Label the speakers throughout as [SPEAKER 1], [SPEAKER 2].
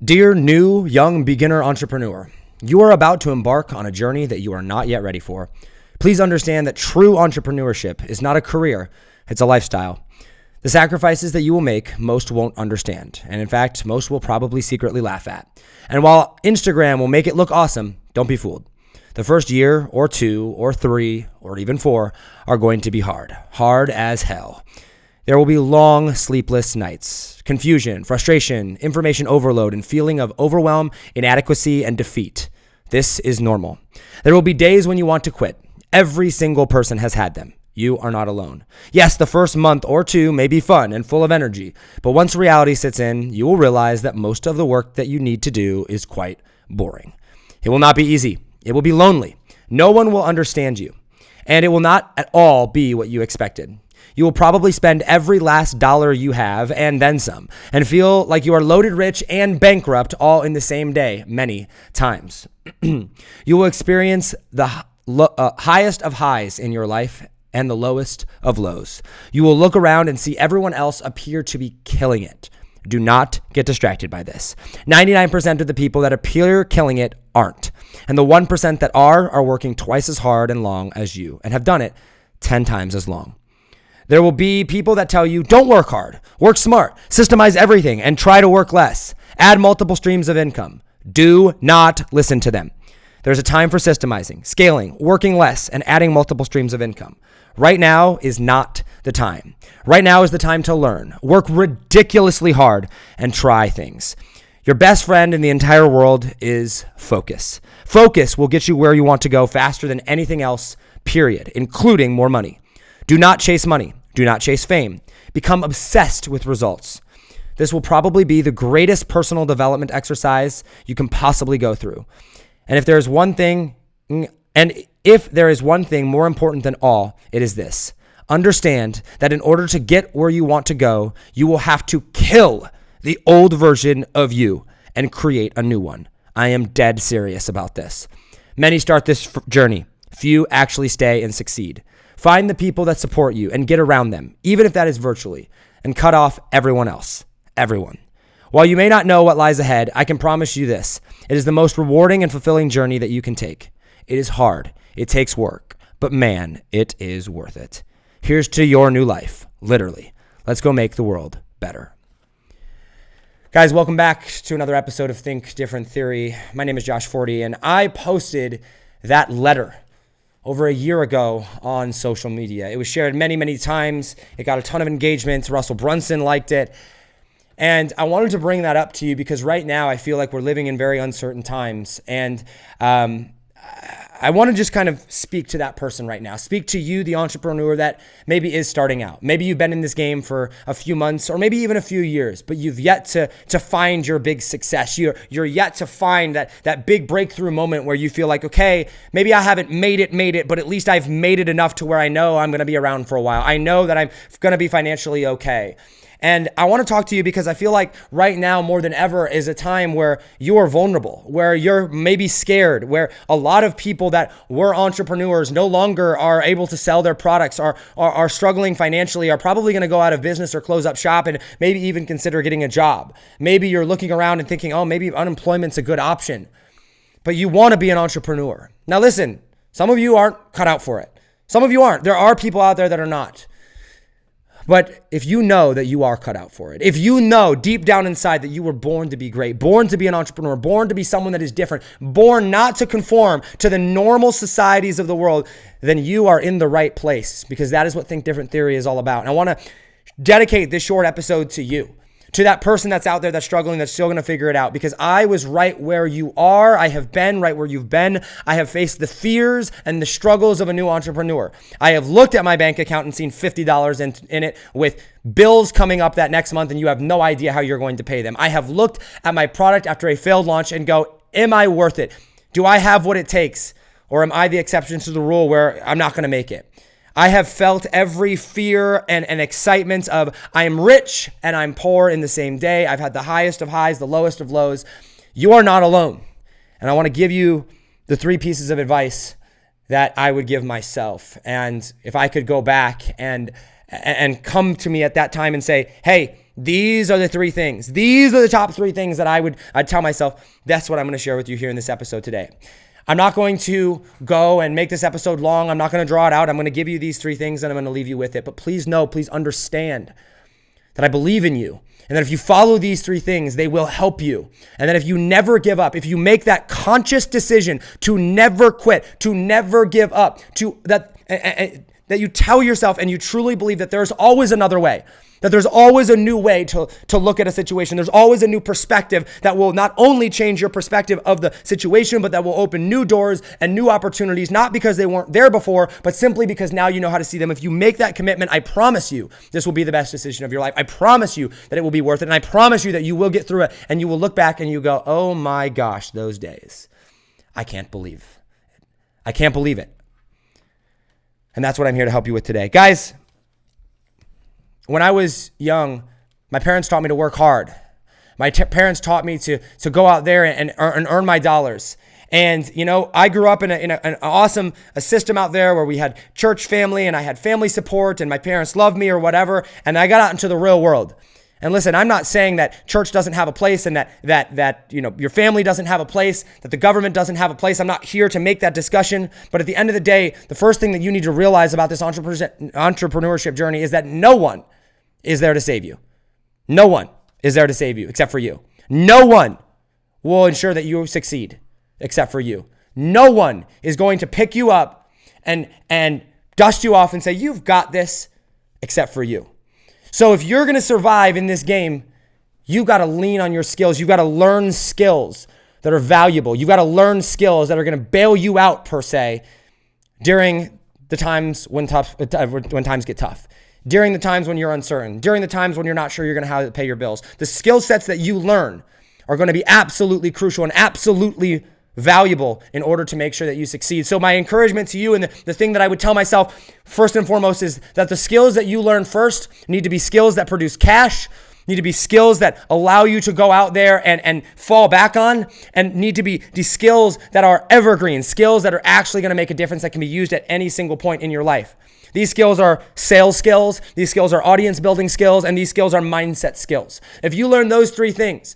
[SPEAKER 1] Dear new, young, beginner entrepreneur, you are about to embark on a journey that you are not yet ready for. Please understand that true entrepreneurship is not a career, it's a lifestyle. The sacrifices that you will make, most won't understand. And in fact, most will probably secretly laugh at. And while Instagram will make it look awesome, don't be fooled. The first year or 2 or 3 or even 4 are going to be hard as hell. There will be long, sleepless nights, confusion, frustration, information overload, and feeling of overwhelm, inadequacy, and defeat. This is normal. There will be days when you want to quit. Every single person has had them. You are not alone. Yes, the first month or 2 may be fun and full of energy, but once reality sits in, you will realize that most of the work that you need to do is quite boring. It will not be easy. It will be lonely. No one will understand you, and it will not at all be what you expected. You will probably spend every last dollar you have and then some, and feel like you are loaded rich and bankrupt all in the same day many times. You will experience the highest of highs in your life and the lowest of lows. You will look around and see everyone else appear to be killing it. Do not get distracted by this. 99% of the people that appear killing it aren't. And the 1% that are working twice as hard and long as you and have done it 10 times as long. There will be people that tell you, don't work hard, work smart, systemize everything, and try to work less. Add multiple streams of income. Do not listen to them. There's a time for systemizing, scaling, working less, and adding multiple streams of income. Right now is not the time. Right now is the time to learn, work ridiculously hard, and try things. Your best friend in the entire world is focus. Focus will get you where you want to go faster than anything else, period, including more money. Do not chase money. Do not chase fame. Become obsessed with results. This will probably be the greatest personal development exercise you can possibly go through. And if there is one thing more important than all, it is this. Understand that in order to get where you want to go, you will have to kill the old version of you and create a new one. I am dead serious about this. Many start this journey. Few actually stay and succeed. Find the people that support you and get around them, even if that is virtually, and cut off everyone else. Everyone. While you may not know what lies ahead, I can promise you this. It is the most rewarding and fulfilling journey that you can take. It is hard. It takes work. But man, it is worth it. Here's to your new life. Literally. Let's go make the world better. Guys, welcome back to another episode of Think Different Theory. My name is Josh Forti, and I posted that letter over a year ago on social media. It was shared many, many times. It got a ton of engagement. Russell Brunson liked it. And I wanted to bring that up to you because right now I feel like we're living in very uncertain times. And I want to just kind of speak to that person right now. Speak to you, the entrepreneur that maybe is starting out. Maybe you've been in this game for a few months or maybe even a few years, but you've yet to find your big success. You're yet to find that big breakthrough moment where you feel like, okay, maybe I haven't made it, but at least I've made it enough to where I know I'm going to be around for a while. I know that I'm going to be financially okay. And I want to talk to you because I feel like right now more than ever is a time where you are vulnerable, where you're maybe scared, where a lot of people that were entrepreneurs no longer are able to sell their products, are struggling financially, are probably going to go out of business or close up shop and maybe even consider getting a job. Maybe you're looking around and thinking, oh, maybe unemployment's a good option, but you want to be an entrepreneur. Now listen, some of you aren't cut out for it. Some of you aren't. There are people out there that are not. But if you know that you are cut out for it, if you know deep down inside that you were born to be great, born to be an entrepreneur, born to be someone that is different, born not to conform to the normal societies of the world, then you are in the right place because that is what Think Different Theory is all about. And I want to dedicate this short episode to you, to that person that's out there that's struggling, that's still going to figure it out because I was right where you are. I have been right where you've been. I have faced the fears and the struggles of a new entrepreneur. I have looked at my bank account and seen $50 in it with bills coming up that next month and you have no idea how you're going to pay them. I have looked at my product after a failed launch and go, am I worth it? Do I have what it takes? Or am I the exception to the rule where I'm not going to make it? I have felt every fear and excitement of I am rich and I'm poor in the same day. I've had the highest of highs, the lowest of lows. You are not alone. And I want to give you the 3 pieces of advice that I would give myself. And if I could go back and come to me at that time and say, hey, these are the three things. These are the top three things that I'd tell myself. That's what I'm going to share with you here in this episode today. I'm not going to go and make this episode long. I'm not going to draw it out. I'm going to give you these three things and I'm going to leave you with it. But please know, please understand that I believe in you. And that if you follow these three things, they will help you. And that if you never give up, if you make that conscious decision to never quit, to never give up, that you tell yourself and you truly believe that there's always another way, that there's always a new way to look at a situation. There's always a new perspective that will not only change your perspective of the situation, but that will open new doors and new opportunities, not because they weren't there before, but simply because now you know how to see them. If you make that commitment, I promise you, this will be the best decision of your life. I promise you that it will be worth it. And I promise you that you will get through it and you will look back and you go, oh my gosh, those days. I can't believe it. I can't believe it. And that's what I'm here to help you with today. Guys, when I was young, my parents taught me to work hard. My parents taught me to go out there and earn my dollars. And, you know, I grew up in an awesome system out there where we had church family and I had family support and my parents loved me or whatever. And I got out into the real world. And listen, I'm not saying that church doesn't have a place and that you know your family doesn't have a place, that the government doesn't have a place. I'm not here to make that discussion. But at the end of the day, the first thing that you need to realize about this entrepreneurship journey is that no one is there to save you. No one is there to save you except for you. No one will ensure that you succeed except for you. No one is going to pick you up and dust you off and say, you've got this, except for you. So if you're going to survive in this game, you got to lean on your skills. You got to learn skills that are valuable. You got to learn skills that are going to bail you out, per se, during the times when times get tough, during the times when you're uncertain, during the times when you're not sure you're going to have to pay your bills. The skill sets that you learn are going to be absolutely crucial and absolutely valuable in order to make sure that you succeed. So my encouragement to you and the thing that I would tell myself first and foremost is that the skills that you learn first need to be skills that produce cash, need to be skills that allow you to go out there and fall back on, and need to be the skills that are evergreen, skills that are actually going to make a difference that can be used at any single point in your life. These skills are sales skills, these skills are audience building skills, and these skills are mindset skills. If you learn those three things,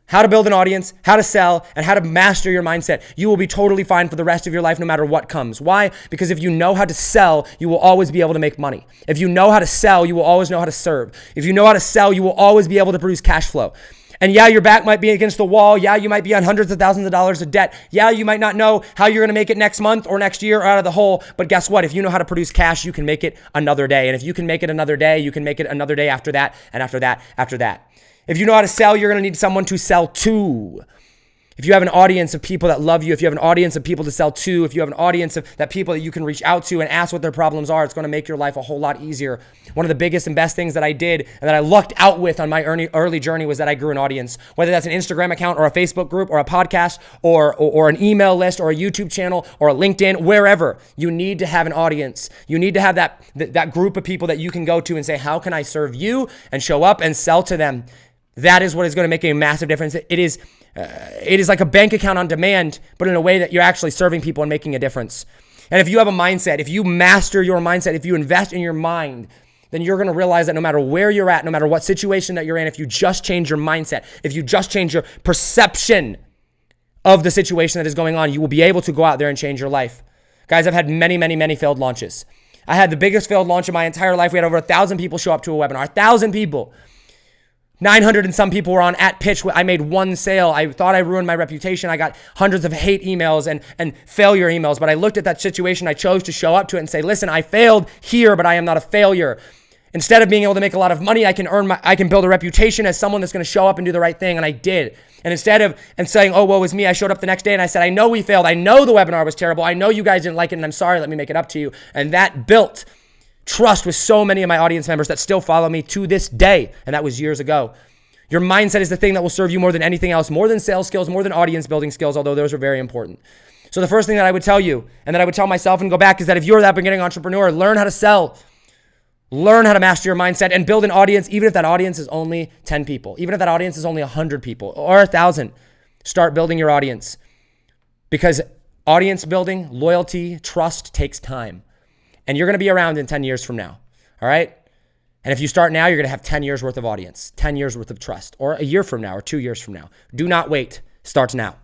[SPEAKER 1] how to build an audience, how to sell, and how to master your mindset, you will be totally fine for the rest of your life no matter what comes. Why? Because if you know how to sell, you will always be able to make money. If you know how to sell, you will always know how to serve. If you know how to sell, you will always be able to produce cash flow. And yeah, your back might be against the wall. Yeah, you might be on hundreds of thousands of dollars of debt. Yeah, you might not know how you're going to make it next month or next year or out of the hole. But guess what? If you know how to produce cash, you can make it another day. And if you can make it another day, you can make it another day after that, and after that, after that. If you know how to sell, you're going to need someone to sell to. If you have an audience of people that love you, if you have an audience of people to sell to, if you have an audience of that people that you can reach out to and ask what their problems are, it's going to make your life a whole lot easier. One of the biggest and best things that I did and that I lucked out with on my early journey was that I grew an audience. Whether that's an Instagram account or a Facebook group or a podcast or an email list or a YouTube channel or a LinkedIn, wherever, you need to have an audience. You need to have that group of people that you can go to and say, how can I serve you, and show up and sell to them. That is what is going to make a massive difference. It is like a bank account on demand, but in a way that you're actually serving people and making a difference. And if you have a mindset, if you master your mindset, if you invest in your mind, then you're going to realize that no matter where you're at, no matter what situation that you're in, if you just change your mindset, if you just change your perception of the situation that is going on, you will be able to go out there and change your life. Guys, I've had many, many, many failed launches. I had the biggest failed launch of my entire life. We had over 1,000 people show up to a webinar, 1,000 people. 900 and some people were on at pitch. I made one sale. I thought I ruined my reputation. I got hundreds of hate emails and failure emails, but I looked at that situation. I chose to show up to it and say, listen, I failed here, but I am not a failure. Instead of being able to make a lot of money, I can build a reputation as someone that's going to show up and do the right thing. And I did. And instead of saying, oh, woe is me, I showed up the next day and I said, I know we failed. I know the webinar was terrible. I know you guys didn't like it and I'm sorry. Let me make it up to you. And that built trust with so many of my audience members that still follow me to this day. And that was years ago. Your mindset is the thing that will serve you more than anything else, more than sales skills, more than audience building skills, although those are very important. So the first thing that I would tell you, and that I would tell myself and go back, is that if you're that beginning entrepreneur, learn how to sell, learn how to master your mindset, and build an audience, even if that audience is only 10 people, even if that audience is only 100 people or 1,000. Start building your audience, because audience building, loyalty, trust takes time. And you're going to be around in 10 years from now. All right? And if you start now, you're going to have 10 years worth of audience, 10 years worth of trust, or a year from now, or 2 years from now. Do not wait. Start now.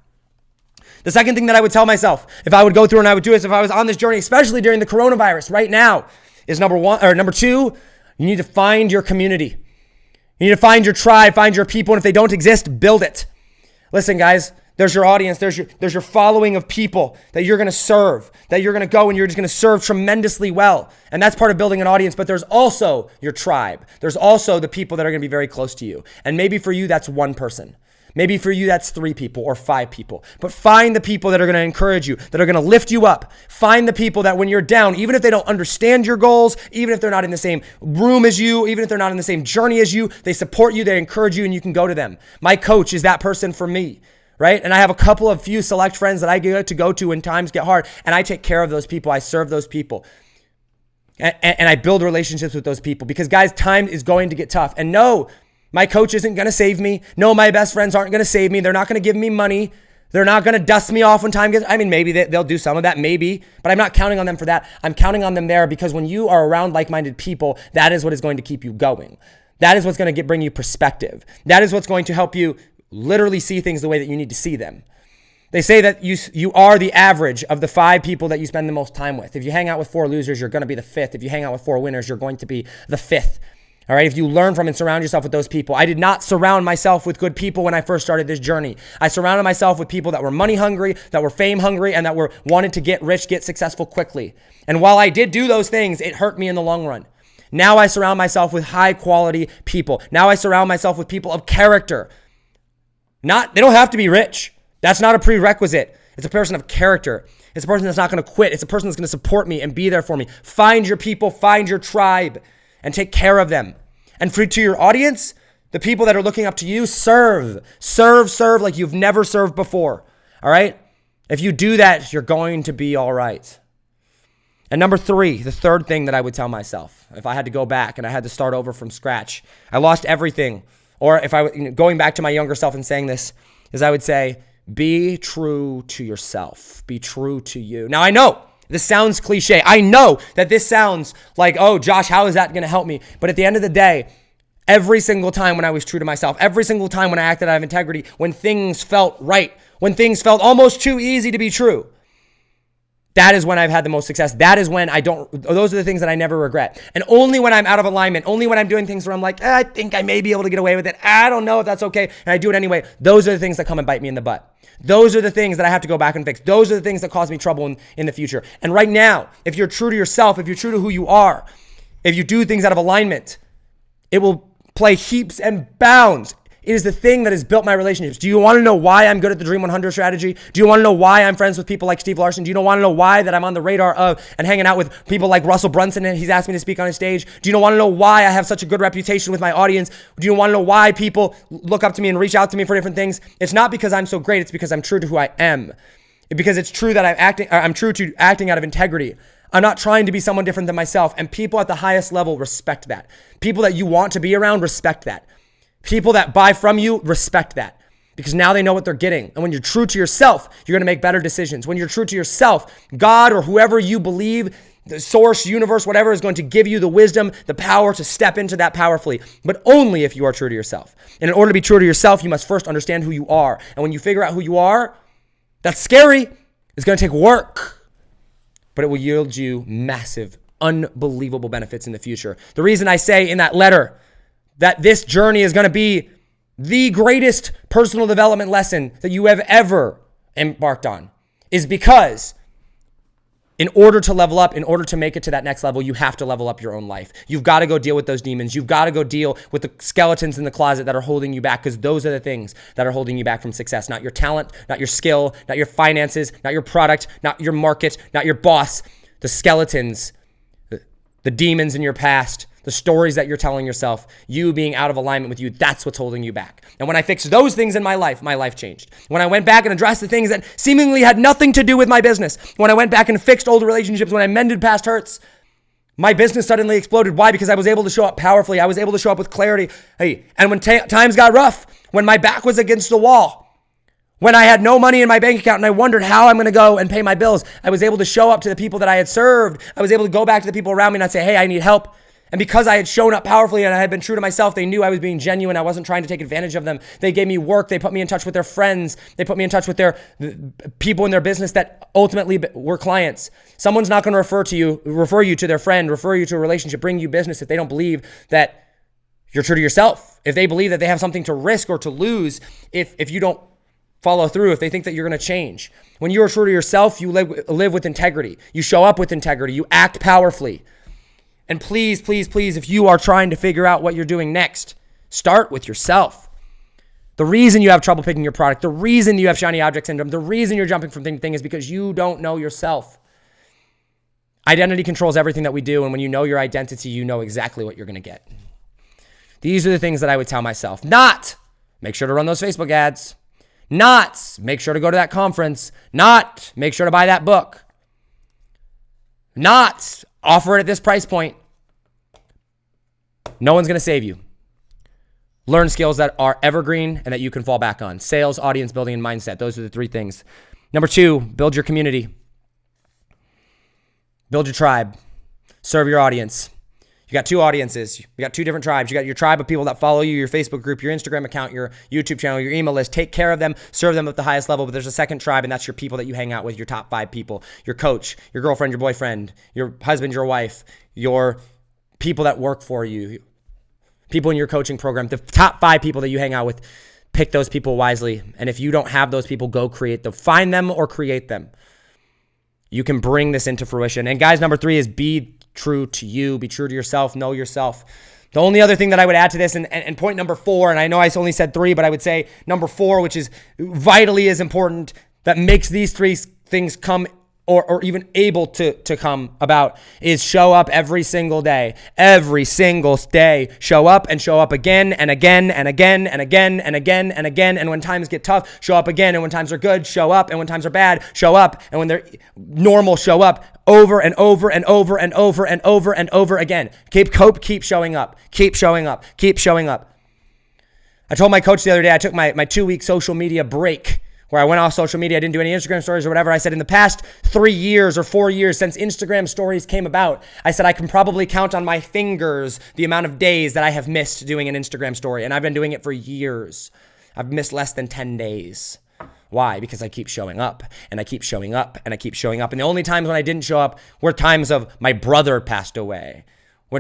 [SPEAKER 1] The second thing that I would tell myself if I would go through and I would do this, if I was on this journey, especially during the coronavirus right now, is number two, you need to find your community. You need to find your tribe, find your people, and if they don't exist, build it. Listen, guys, there's your audience, there's your following of people that you're going to serve, that you're going to go and you're just going to serve tremendously well. And that's part of building an audience, but there's also your tribe. There's also the people that are going to be very close to you. And maybe for you, that's one person. Maybe for you, that's 3 people or 5 people. But find the people that are going to encourage you, that are going to lift you up. Find the people that when you're down, even if they don't understand your goals, even if they're not in the same room as you, even if they're not in the same journey as you, they support you, they encourage you, and you can go to them. My coach is that person for me, right? And I have a few select friends that I get to go to when times get hard, and I take care of those people. I serve those people. And I build relationships with those people because, guys, time is going to get tough. And no, my coach isn't going to save me. No, my best friends aren't going to save me. They're not going to give me money. They're not going to dust me off when time gets, maybe they'll do some of that, maybe, but I'm not counting on them for that. I'm counting on them there because when you are around like-minded people, that is what is going to keep you going. That is what's going to bring you perspective. That is what's going to help you literally see things the way that you need to see them. They say that you are the average of the 5 people that you spend the most time with. If you hang out with 4 losers, you're going to be the 5th. If you hang out with 4 winners, you're going to be the 5th. All right, if you learn from and surround yourself with those people. I did not surround myself with good people when I first started this journey. I surrounded myself with people that were money hungry, that were fame hungry, and that wanted to get rich, get successful quickly. And while I did do those things, it hurt me in the long run. Now I surround myself with high quality people. Now I surround myself with people of character. They don't have to be rich. That's not a prerequisite. It's a person of character. It's a person that's not going to quit. It's a person that's going to support me and be there for me. Find your people, find your tribe, and take care of them. And to your audience, the people that are looking up to you, serve like you've never served before. All right? If you do that, you're going to be all right. And number 3, the third thing that I would tell myself, if I had to go back and I had to start over from scratch, I lost everything. Or if going back to my younger self and saying this, is I would say, be true to yourself. Be true to you. Now, I know this sounds cliche. I know that this sounds like, oh, Josh, how is that going to help me? But at the end of the day, every single time when I was true to myself, every single time when I acted out of integrity, when things felt right, when things felt almost too easy to be true, that is when I've had the most success. That is when those are the things that I never regret. And only when I'm out of alignment, only when I'm doing things where I'm like, I think I may be able to get away with it. I don't know if that's okay. And I do it anyway. Those are the things that come and bite me in the butt. Those are the things that I have to go back and fix. Those are the things that cause me trouble in the future. And right now, if you're true to yourself, if you're true to who you are, if you do things out of alignment, it will play heaps and bounds. It is the thing that has built my relationships. Do you want to know why I'm good at the Dream 100 strategy? Do you want to know why I'm friends with people like Steve Larson? Do you want to know why that I'm on the radar of and hanging out with people like Russell Brunson and he's asked me to speak on his stage? Do you want to know why I have such a good reputation with my audience? Do you want to know why people look up to me and reach out to me for different things? It's not because I'm so great. It's because I'm true to who I am. Because it's true that I'm true to acting out of integrity. I'm not trying to be someone different than myself. And people at the highest level respect that. People that you want to be around respect that. People that buy from you respect that because now they know what they're getting. And when you're true to yourself, you're going to make better decisions. When you're true to yourself, God or whoever you believe, the source, universe, whatever, is going to give you the wisdom, the power to step into that powerfully, but only if you are true to yourself. And in order to be true to yourself, you must first understand who you are. And when you figure out who you are, that's scary. It's going to take work, but it will yield you massive, unbelievable benefits in the future. The reason I say in that letter that this journey is going to be the greatest personal development lesson that you have ever embarked on is because in order to level up, in order to make it to that next level, you have to level up your own life. You've got to go deal with those demons. You've got to go deal with the skeletons in the closet that are holding you back because those are the things that are holding you back from success. Not your talent, not your skill, not your finances, not your product, not your market, not your boss. The skeletons, the demons in your past, the stories that you're telling yourself, you being out of alignment with you, that's what's holding you back. And when I fixed those things in my life changed. When I went back and addressed the things that seemingly had nothing to do with my business, when I went back and fixed old relationships, when I mended past hurts, my business suddenly exploded. Why? Because I was able to show up powerfully. I was able to show up with clarity. And when times got rough, when my back was against the wall, when I had no money in my bank account and I wondered how I'm going to go and pay my bills, I was able to show up to the people that I had served. I was able to go back to the people around me and I'd say, hey, I need help. And because I had shown up powerfully and I had been true to myself, they knew I was being genuine. I wasn't trying to take advantage of them. They gave me work. They put me in touch with their friends. They put me in touch with their people in their business that ultimately were clients. Someone's not going to refer you to their friend, refer you to a relationship, bring you business if they don't believe that you're true to yourself. If they believe that they have something to risk or to lose if you don't follow through, if they think that you're going to change. When you are true to yourself, you live with integrity. You show up with integrity. You act powerfully. And please, please, please, if you are trying to figure out what you're doing next, start with yourself. The reason you have trouble picking your product, the reason you have shiny object syndrome, the reason you're jumping from thing to thing is because you don't know yourself. Identity controls everything that we do. And when you know your identity, you know exactly what you're going to get. These are the things that I would tell myself. Not make sure to run those Facebook ads. Not make sure to go to that conference. Not make sure to buy that book. Not offer it at this price point. No one's going to save you. Learn skills that are evergreen and that you can fall back on. Sales, audience building, and mindset. Those are the 3 things. Number 2, build your community. Build your tribe. Serve your audience. You got 2 audiences. You got 2 different tribes. You got your tribe of people that follow you, your Facebook group, your Instagram account, your YouTube channel, your email list. Take care of them. Serve them at the highest level. But there's a second tribe, and that's your people that you hang out with, your top 5 people, your coach, your girlfriend, your boyfriend, your husband, your wife, your people that work for you, people in your coaching program, the top 5 people that you hang out with. Pick those people wisely. And if you don't have those people, go create them. Find them or create them. You can bring this into fruition. And guys, number 3 is be true to you. Be true to yourself. Know yourself. The only other thing that I would add to this, and point number 4, and I know I only said 3, but I would say number 4, which is vitally as important, that makes these 3 things come or even able to come about, is show up every single day. Every single day. Show up and show up again and again and again and again and again and again. And when times get tough, show up again. And when times are good, show up. And when times are bad, show up. And when they're normal, show up over and over and over and over and over and over again. Keep showing up. Keep showing up. Keep showing up. I told my coach the other day, I took my 2-week social media break, where I went off social media. I didn't do any Instagram stories or whatever. I said in the past 3 years or 4 years since Instagram stories came about, I said I can probably count on my fingers the amount of days that I have missed doing an Instagram story. And I've been doing it for years. I've missed less than 10 days. Why? Because I keep showing up and I keep showing up and I keep showing up. And the only times when I didn't show up were times of my brother passed away.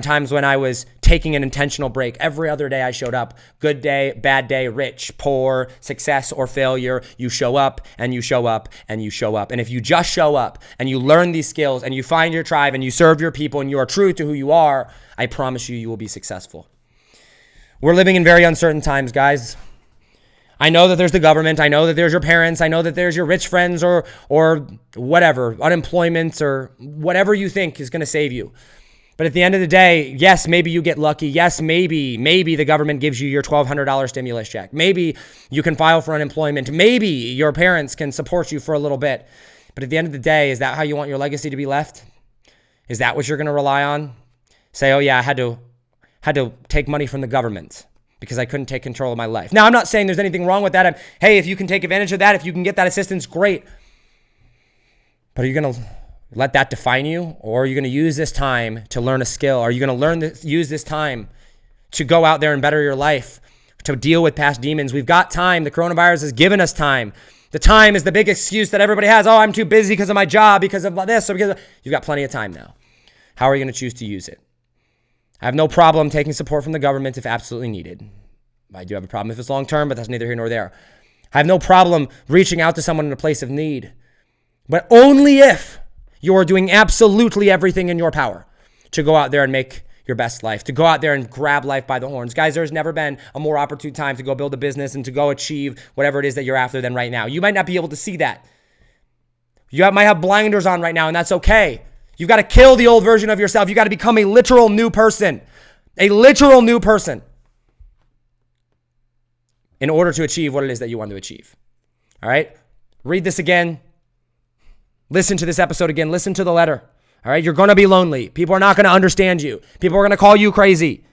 [SPEAKER 1] Times when I was taking an intentional break. Every other day I showed up. Good day, bad day, rich, poor, success or failure. You show up and you show up and you show up. And if you just show up and you learn these skills and you find your tribe and you serve your people and you are true to who you are, I promise you, you will be successful. We're living in very uncertain times, guys. I know that there's the government. I know that there's your parents. I know that there's your rich friends or whatever, unemployment or whatever you think is going to save you. But at the end of the day, yes, maybe you get lucky. Yes, maybe the government gives you your $1,200 stimulus check. Maybe you can file for unemployment. Maybe your parents can support you for a little bit. But at the end of the day, is that how you want your legacy to be left? Is that what you're going to rely on? Say, oh yeah, I had to take money from the government because I couldn't take control of my life. Now, I'm not saying there's anything wrong with that. Hey, if you can take advantage of that, if you can get that assistance, great. But are you going to let that define you? Or are you going to use this time to learn a skill? Are you going to use this time to go out there and better your life, to deal with past demons? We've got time. The coronavirus has given us time. The time is the big excuse that everybody has. Oh, I'm too busy because of my job, because of this, or because of... You've got plenty of time now. How are you going to choose to use it? I have no problem taking support from the government if absolutely needed. I do have a problem if it's long-term, but that's neither here nor there. I have no problem reaching out to someone in a place of need, but only if you are doing absolutely everything in your power to go out there and make your best life, to go out there and grab life by the horns. Guys, there's never been a more opportune time to go build a business and to go achieve whatever it is that you're after than right now. You might not be able to see that. You might have blinders on right now, and that's okay. You've got to kill the old version of yourself. You got to become a literal new person. A literal new person in order to achieve what it is that you want to achieve. All right? Read this again. Listen to this episode again. Listen to the letter. All right? You're going to be lonely. People are not going to understand you. People are going to call you crazy.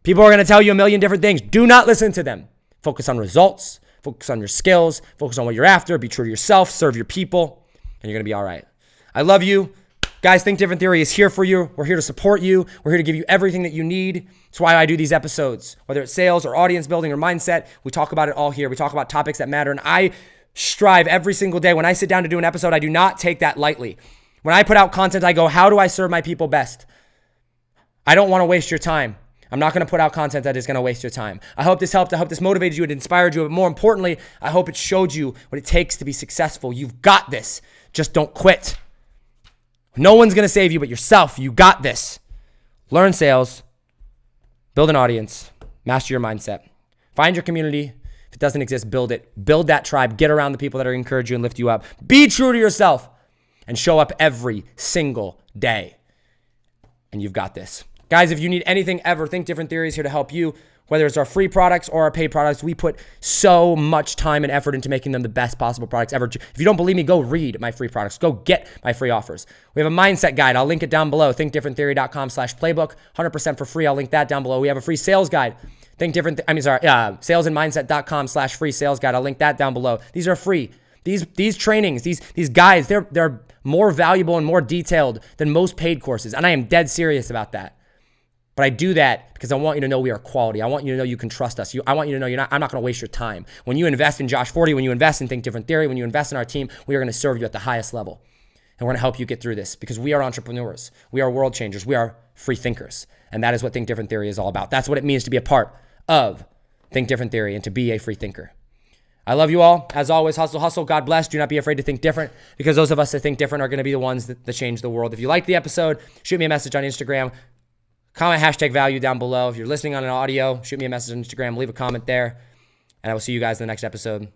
[SPEAKER 1] People are going to tell you a million different things. Do not listen to them. Focus on results. Focus on your skills. Focus on what you're after. Be true to yourself. Serve your people. And you're going to be all right. I love you. Guys, Think Different Theory is here for you. We're here to support you. We're here to give you everything that you need. That's why I do these episodes, whether it's sales or audience building or mindset. We talk about it all here. We talk about topics that matter. And I strive every single day. When I sit down to do an episode, I do not take that lightly. When I put out content, I go, how do I serve my people best? I don't want to waste your time. I'm not going to put out content that is going to waste your time. I hope this helped. I hope this motivated you. It inspired you. But more importantly, I hope it showed you what it takes to be successful. You've got this. Just don't quit. No one's going to save you but yourself. You got this. Learn sales. Build an audience. Master your mindset. Find your community. If it doesn't exist, build it. Build that tribe. Get around the people that are encourage you and lift you up. Be true to yourself and show up every single day. And you've got this. Guys, if you need anything ever, Think Different Theory is here to help you. Whether it's our free products or our paid products, we put so much time and effort into making them the best possible products ever. If you don't believe me, go read my free products. Go get my free offers. We have a mindset guide. I'll link it down below. ThinkDifferentTheory.com/playbook. 100% for free. I'll link that down below. We have a free sales guide. Salesandmindset.com/free sales guide. I'll link that down below. These are free. These trainings, these guides, they're more valuable and more detailed than most paid courses. And I am dead serious about that. But I do that because I want you to know we are quality. I want you to know you can trust us. I want you to know I'm not going to waste your time. When you invest in Josh Forti, when you invest in Think Different Theory, when you invest in our team, we are going to serve you at the highest level. And we're going to help you get through this because we are entrepreneurs. We are world changers. We are free thinkers. And that is what Think Different Theory is all about. That's what it means to be a part of Think Different Theory and to be a free thinker. I love you all. As always, hustle, hustle. God bless. Do not be afraid to think different because those of us that think different are going to be the ones that change the world. If you like the episode, shoot me a message on Instagram. Comment #value down below. If you're listening on an audio, shoot me a message on Instagram. Leave a comment there. And I will see you guys in the next episode.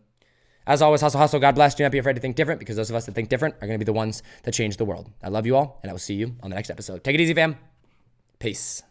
[SPEAKER 1] As always, hustle, hustle. God bless. Do not be afraid to think different because those of us that think different are going to be the ones that change the world. I love you all, and I will see you on the next episode. Take it easy, fam. Peace.